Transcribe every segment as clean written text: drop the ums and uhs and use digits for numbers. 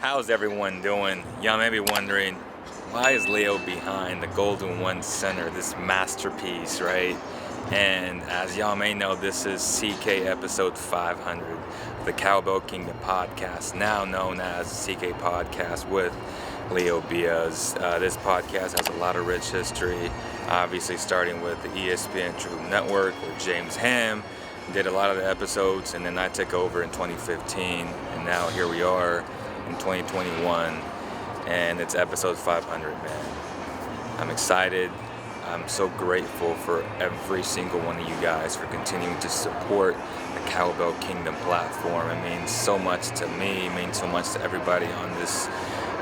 How's everyone doing? Y'all may be wondering, why is Leo behind the Golden One Center, this masterpiece, right? And as y'all may know, this is CK episode 500, the Cowbell Kingdom podcast, now known as CK Podcast with Leo Biaz. This podcast has a lot of rich history, obviously starting with the ESPN True Network, where James Ham did a lot of the episodes, and then I took over in 2015, and now here we are in 2021, and it's episode 500, man. I'm excited. I'm so grateful for every single one of you guys for continuing to support the Cowbell Kingdom platform. It means so much to me. It means so much to everybody on this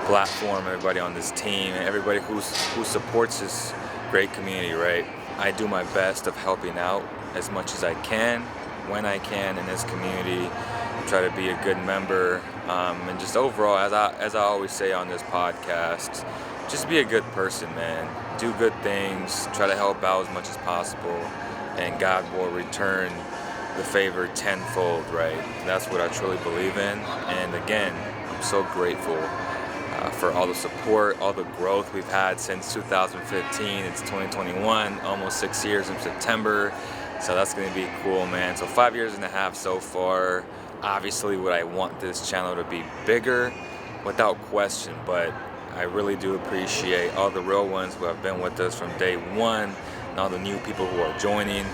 platform, everybody on this team, and everybody who supports this great community, right? I do my best of helping out as much as I can, when I can, in this community. Try to be a good member, and just overall, as I always say on this podcast, just be a good person, man. Do good things, try to help out as much as possible, and God will return the favor tenfold, right? And that's what I truly believe in. And again, I'm so grateful for all the support, all the growth we've had since 2015. It's 2021, almost 6 years in September. So that's going to be cool, man. So 5 years and a half so far. Obviously, would I want this channel to be bigger? Without question, but I really do appreciate all the real ones who have been with us from day one, and all the new people who are joining.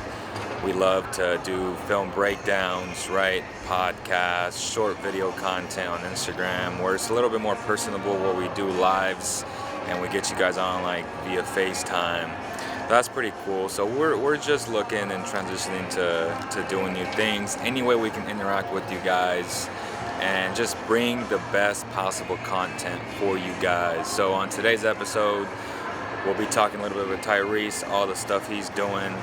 We love to do film breakdowns, right? Podcasts, short video content on Instagram, where it's a little bit more personable, where we do lives and we get you guys on like via FaceTime. That's pretty cool. So we're just looking and transitioning to doing new things. Any way we can interact with you guys and just bring the best possible content for you guys. So on today's episode, we'll be talking a little bit with Tyrese, all the stuff he's doing.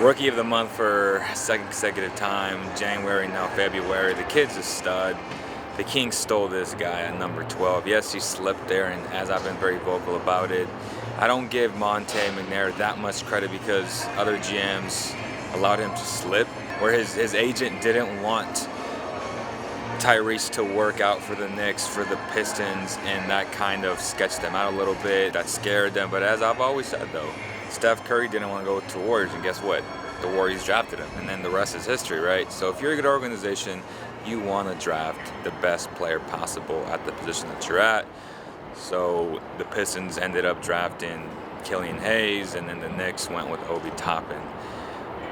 Rookie of the month for second consecutive time, January, now February. The kid's a stud. The Kings stole this guy at number 12. Yes, he slipped there, and as I've been very vocal about it, I don't give Monte McNair that much credit because other GMs allowed him to slip, where his agent didn't want Tyrese to work out for the Knicks, for the Pistons, and that kind of sketched them out a little bit. That scared them. But as I've always said, though, Steph Curry didn't want to go to Warriors, and guess what? The Warriors drafted him, and then the rest is history, right? So if you're a good organization, you want to draft the best player possible at the position that you're at. So the Pistons ended up drafting Killian Hayes, and then the Knicks went with Obi Toppin.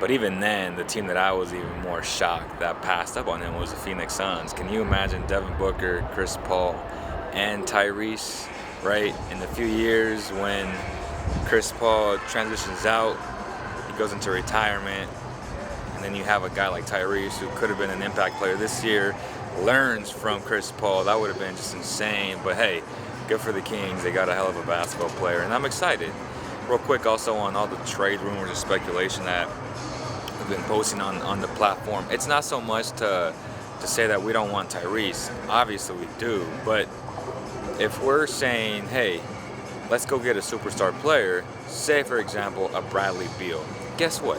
But even then, the team that I was even more shocked that passed up on him was the Phoenix Suns. Can you imagine Devin Booker, Chris Paul, and Tyrese, right? In a few years when Chris Paul transitions out, he goes into retirement, and then you have a guy like Tyrese who could have been an impact player this year, learns from Chris Paul. That would have been just insane. But hey, good for the Kings. They got a hell of a basketball player, and I'm excited. Real quick also on all the trade rumors and speculation that we've been posting on the platform. It's not so much to say that we don't want Tyrese. Obviously we do, but if we're saying, hey, let's go get a superstar player, say for example a Bradley Beal, guess what?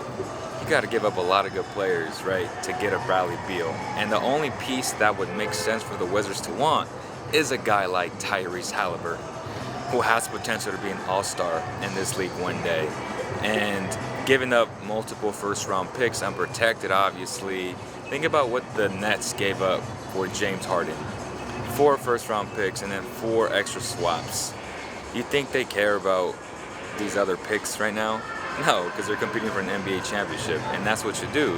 You got to give up a lot of good players, right, to get a Bradley Beal. And the only piece that would make sense for the Wizards to want is a guy like Tyrese Haliburton, who has potential to be an all-star in this league one day. And giving up multiple first-round picks unprotected, obviously. Think about what the Nets gave up for James Harden. 4 first-round picks and then 4 extra swaps. You think they care about these other picks right now? No, because they're competing for an NBA championship, and that's what you do.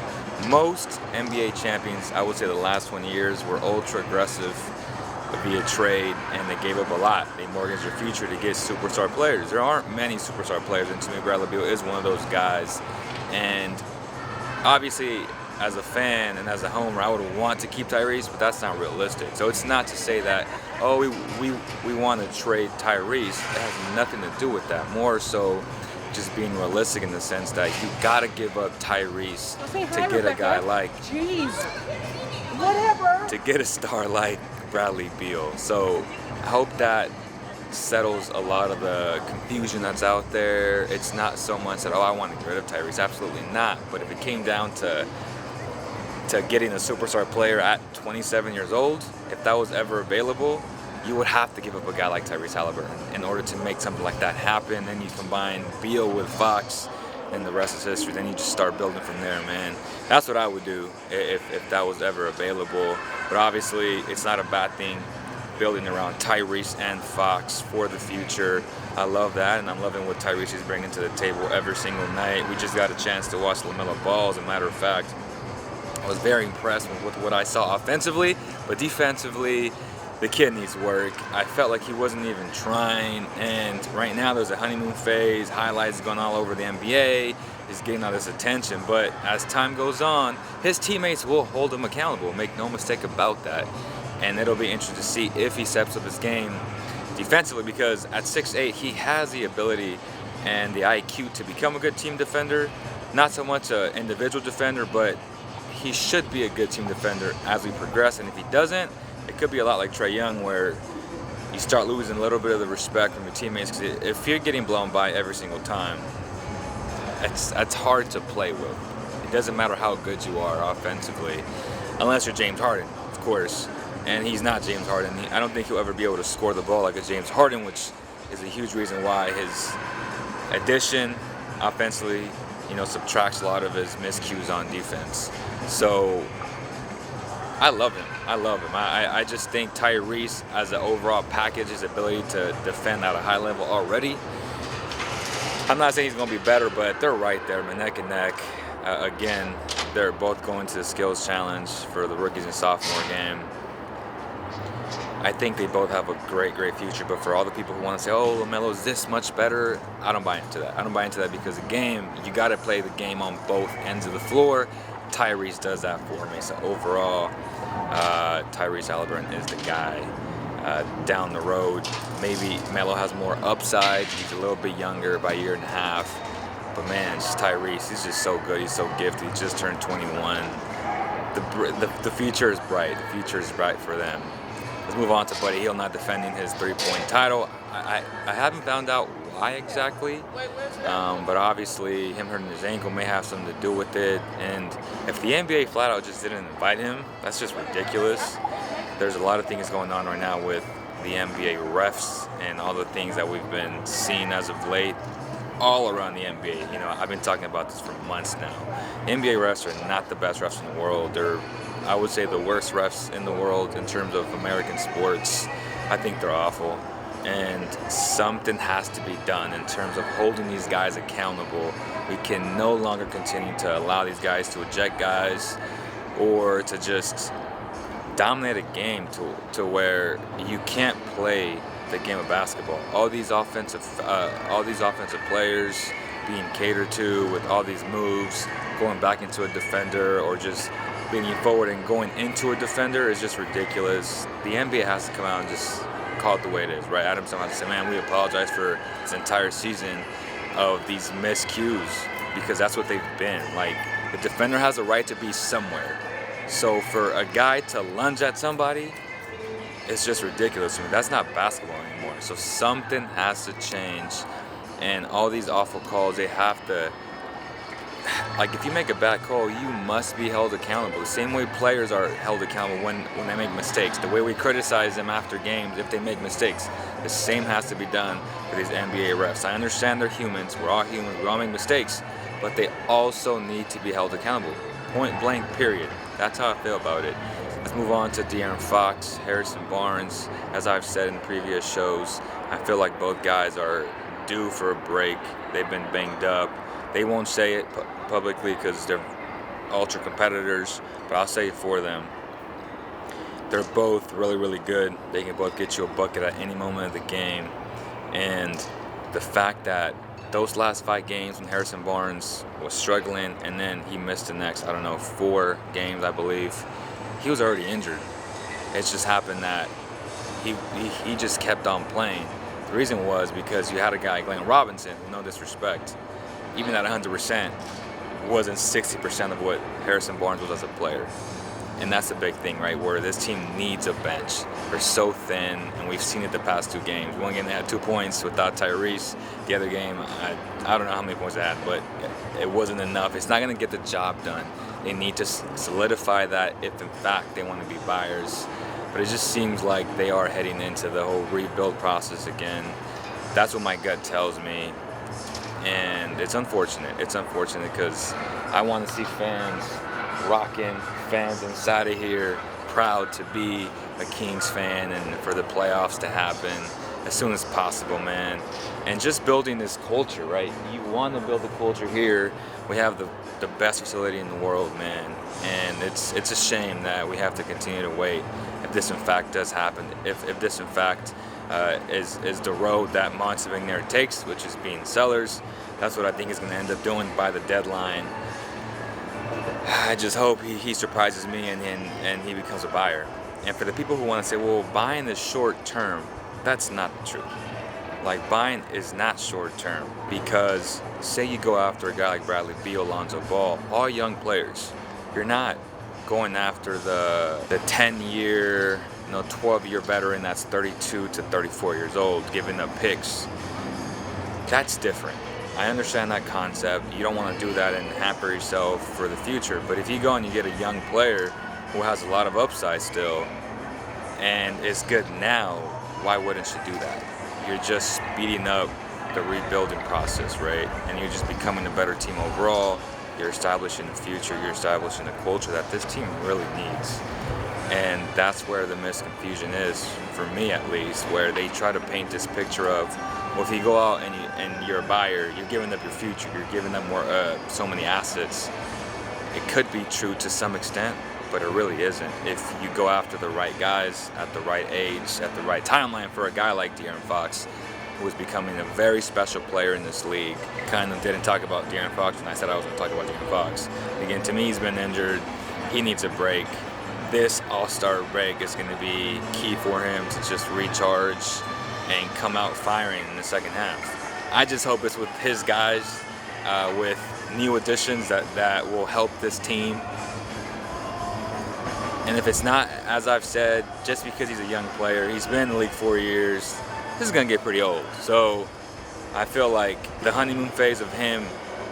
Most NBA champions, I would say the last 20 years, were ultra-aggressive via trade, and they gave up a lot. They mortgaged their future to get superstar players. There aren't many superstar players, and to me, Bradley Beal is one of those guys. And obviously, as a fan and as a homer, I would want to keep Tyrese, but that's not realistic. So it's not to say that, oh, we want to trade Tyrese. It has nothing to do with that. More so just being realistic in the sense that you got to give up Tyrese to get a guy like, to get a star like Bradley Beal. So I hope that settles a lot of the confusion that's out there. It's not so much that, oh, I want to get rid of Tyrese. Absolutely not. But if it came down to to getting a superstar player at 27 years old. If that was ever available, you would have to give up a guy like Tyrese Haliburton in order to make something like that happen. Then you combine Beal with Fox, and the rest is history. Then you just start building from there, man. That's what I would do if that was ever available. But obviously, it's not a bad thing building around Tyrese and Fox for the future. I love that, and I'm loving what Tyrese is bringing to the table every single night. We just got a chance to watch LaMelo ball. As a matter of fact, I was very impressed with what I saw offensively, but defensively, the kid needs work. I felt like he wasn't even trying, and right now there's a honeymoon phase, highlights going all over the NBA, he's getting all this attention, but as time goes on, his teammates will hold him accountable, make no mistake about that, and it'll be interesting to see if he steps up his game defensively, because at 6'8", he has the ability and the IQ to become a good team defender, not so much an individual defender, but he should be a good team defender as we progress, and if he doesn't, it could be a lot like Trae Young, where you start losing a little bit of the respect from your teammates. Because if you're getting blown by every single time, it's hard to play with. It doesn't matter how good you are offensively, unless you're James Harden, of course. And he's not James Harden. I don't think he'll ever be able to score the ball like a James Harden, which is a huge reason why his addition offensively, subtracts a lot of his miscues on defense. So I love him. I just think Tyrese, as an overall package, his ability to defend at a high level already. I'm not saying he's going to be better, but they're right there, man, neck and neck. Again, they're both going to the skills challenge for the rookies and sophomore game. I think they both have a great, great future, but for all the people who want to say, oh, LaMelo's this much better, I don't buy into that. I don't buy into that because the game, you got to play the game on both ends of the floor. Tyrese does that for me. So overall, Tyrese Haliburton is the guy. Down the road, maybe Melo has more upside. He's a little bit younger by a year and a half. But man, just Tyrese, he's just so good. He's so gifted. He just turned 21. The future is bright. The future is bright for them. Let's move on to Buddy Hield not defending his three-point title. I haven't found out why exactly, but obviously him hurting his ankle may have something to do with it. And if the NBA flat out just didn't invite him, that's just ridiculous. There's a lot of things going on right now with the NBA refs and all the things that we've been seeing as of late all around the NBA. I've been talking about this for months now. NBA refs are not the best refs in the world. They're, I would say, the worst refs in the world in terms of American sports. I think they're awful. And something has to be done in terms of holding these guys accountable. We can no longer continue to allow these guys to eject guys or to just dominate a game to where you can't play the game of basketball. All these offensive players being catered to with all these moves, going back into a defender or just leaning forward and going into a defender is just ridiculous. The NBA has to come out and just call it the way it is, right? Adam Silver has to say, man, we apologize for this entire season of these miscues, because that's what they've been. Like, the defender has a right to be somewhere. So for a guy to lunge at somebody, it's just ridiculous to me. That's not basketball anymore. So something has to change. And all these awful calls, they have to, like, if you make a bad call, you must be held accountable. The same way players are held accountable when they make mistakes. The way we criticize them after games if they make mistakes, the same has to be done for these NBA refs. I understand they're humans. We're all humans. We all make mistakes. But they also need to be held accountable. Point blank, period. That's how I feel about it. Let's move on to De'Aaron Fox, Harrison Barnes. As I've said in previous shows, I feel like both guys are due for a break. They've been banged up. They won't say it publicly because they're ultra competitors, but I'll say it for them. They're both really, really good. They can both get you a bucket at any moment of the game. And the fact that those last 5 games when Harrison Barnes was struggling and then he missed the next, 4 games, I believe, he was already injured. It's just happened that he just kept on playing. The reason was because you had a guy, Glenn Robinson, no disrespect, even at 100%, wasn't 60% of what Harrison Barnes was as a player. And that's the big thing, right, where this team needs a bench. They're so thin, and we've seen it the past 2 games. One game they had 2 points without Tyrese. The other game, I don't know how many points they had, but it wasn't enough. It's not going to get the job done. They need to solidify that if in fact they want to be buyers. But it just seems like they are heading into the whole rebuild process again. That's what my gut tells me. And it's unfortunate. It's unfortunate because I want to see fans rocking, fans inside of here proud to be a Kings fan and for the playoffs to happen as soon as possible, man. And just building this culture, right? You want to build the culture here. We have the best facility in the world, man. And it's a shame that we have to continue to wait if this in fact does happen. If this in fact is the road that Montevideo takes, which is being sellers. That's what I think he's going to end up doing by the deadline. I just hope he surprises me and he becomes a buyer. And for the people who want to say, well, buying is short term, that's not the truth. Like, buying is not short term, because say you go after a guy like Bradley Beal, Lonzo Ball, all young players. You're not going after the 10-year, 12-year veteran that's 32 to 34 years old, giving up picks. That's different. I understand that concept. You don't want to do that and hamper yourself for the future. But if you go and you get a young player who has a lot of upside still and is good now, why wouldn't you do that? You're just speeding up the rebuilding process, right? And you're just becoming a better team overall. You're establishing a future. You're establishing a culture that this team really needs. And that's where the misconfusion is, for me at least, where they try to paint this picture of, well, if you go out and you're a buyer, you're giving up your future, you're giving them more, so many assets. It could be true to some extent, but it really isn't. If you go after the right guys at the right age, at the right timeline for a guy like De'Aaron Fox, who is becoming a very special player in this league. Kind of didn't talk about De'Aaron Fox when I said I was going to talk about De'Aaron Fox. Again, to me, he's been injured. He needs a break. This All-Star break is going to be key for him to just recharge and come out firing in the second half. I just hope it's with his guys, with new additions that will help this team. And if it's not, as I've said, just because he's a young player, he's been in the league 4 years, this is going to get pretty old. So I feel like the honeymoon phase of him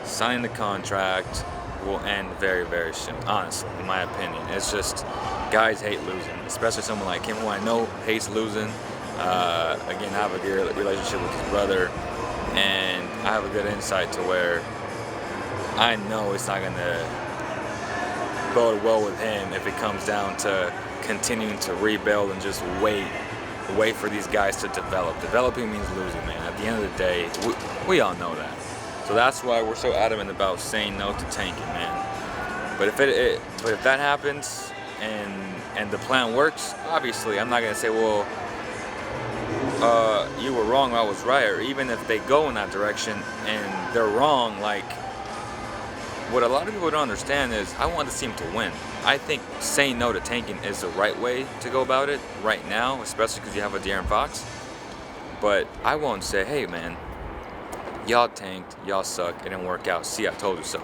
signing the contract will end very, very soon, honestly, in my opinion. It's just, guys hate losing, especially someone like him who I know hates losing. Again, I have a good relationship with his brother, and I have a good insight to where I know it's not going to bode well with him if it comes down to continuing to rebuild and just wait for these guys to develop. Developing means losing, man. At the end of the day, we all know that. So that's why we're so adamant about saying no to tanking, man. But if that happens and the plan works, obviously I'm not gonna say, well, you were wrong, I was right. Or even if they go in that direction and they're wrong, like, what a lot of people don't understand is I want the team to win. I think saying no to tanking is the right way to go about it right now, especially because you have a De'Aaron Fox. But I won't say, hey, man, y'all tanked, y'all suck, it didn't work out. See, I told you so.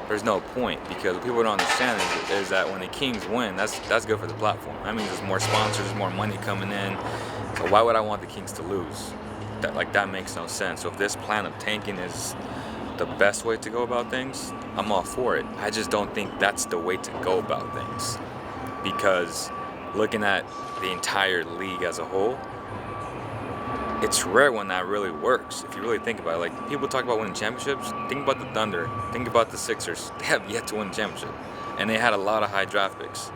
There's no point, because what people don't understand is that when the Kings win, that's good for the platform. That means there's more sponsors, more money coming in. So why would I want the Kings to lose? That makes no sense. So if this plan of tanking is the best way to go about things, I'm all for it. I just don't think that's the way to go about things, because looking at the entire league as a whole, it's rare when that really works. If you really think about it, like, people talk about winning championships. Think about the Thunder. Think about the Sixers. They have yet to win a championship, and they had a lot of high draft picks.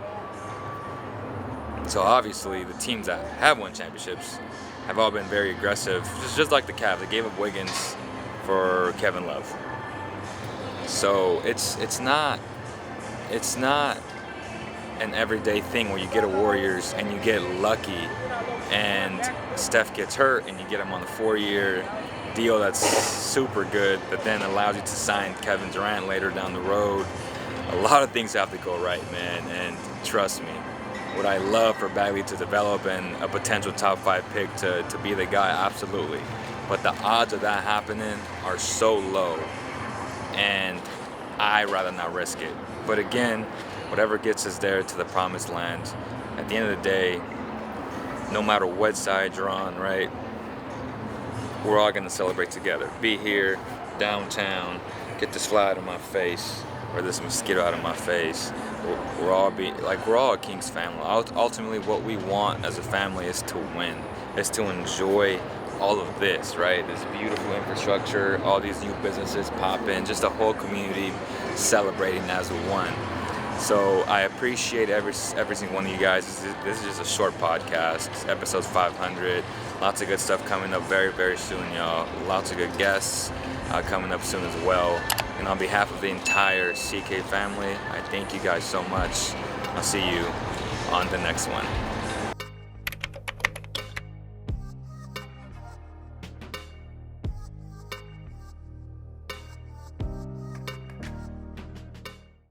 So obviously, the teams that have won championships have all been very aggressive, just like the Cavs. They gave up Wiggins for Kevin Love. So it's not an everyday thing where you get a Warriors and you get lucky and Steph gets hurt and you get him on a 4-year deal that's super good, but then allows you to sign Kevin Durant later down the road. A lot of things have to go right, man, and trust me, would I love for Bagley to develop and a potential top 5 pick to be the guy? Absolutely. But the odds of that happening are so low, and I'd rather not risk it. But again, whatever gets us there to the promised land, at the end of the day, no matter what side you're on, right, we're all going to celebrate together. Be here, downtown, get this fly out of my face, or this mosquito out of my face. We're all a Kings family. Ultimately, what we want as a family is to win, is to enjoy all of this, right? This beautiful infrastructure, all these new businesses pop in, just a whole community celebrating as one. So I appreciate every single one of you guys. This is just a short podcast, episode 500. Lots of good stuff coming up very, very soon, y'all. Lots of good guests coming up soon as well. And on behalf of the entire CK family, I thank you guys so much. I'll see you on the next one.